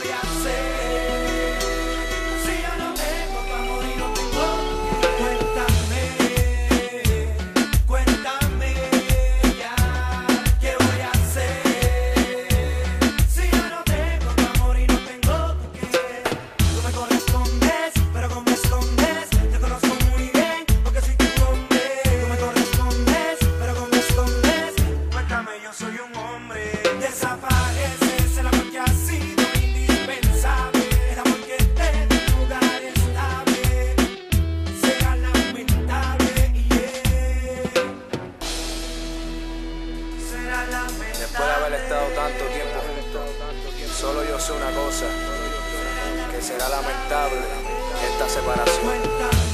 voy a hacer? Si yo no tengo tu amor y no tengo tu piel. Cuéntame ya, ¿qué voy a hacer? Si yo no tengo tu amor y no tengo tu piel. Tú me correspondes, pero como me escondes, te conozco muy bien, porque soy tu hombre. Tú me correspondes, pero como me escondes, cuéntame, yo soy un hombre. Desapareces el amor que ha sido indispensable, el amor que te dio un lugar estable, será lamentable, será lamentable. Después de haber estado tanto tiempo juntos, solo yo sé una cosa, que será lamentable esta separación. Cuéntame.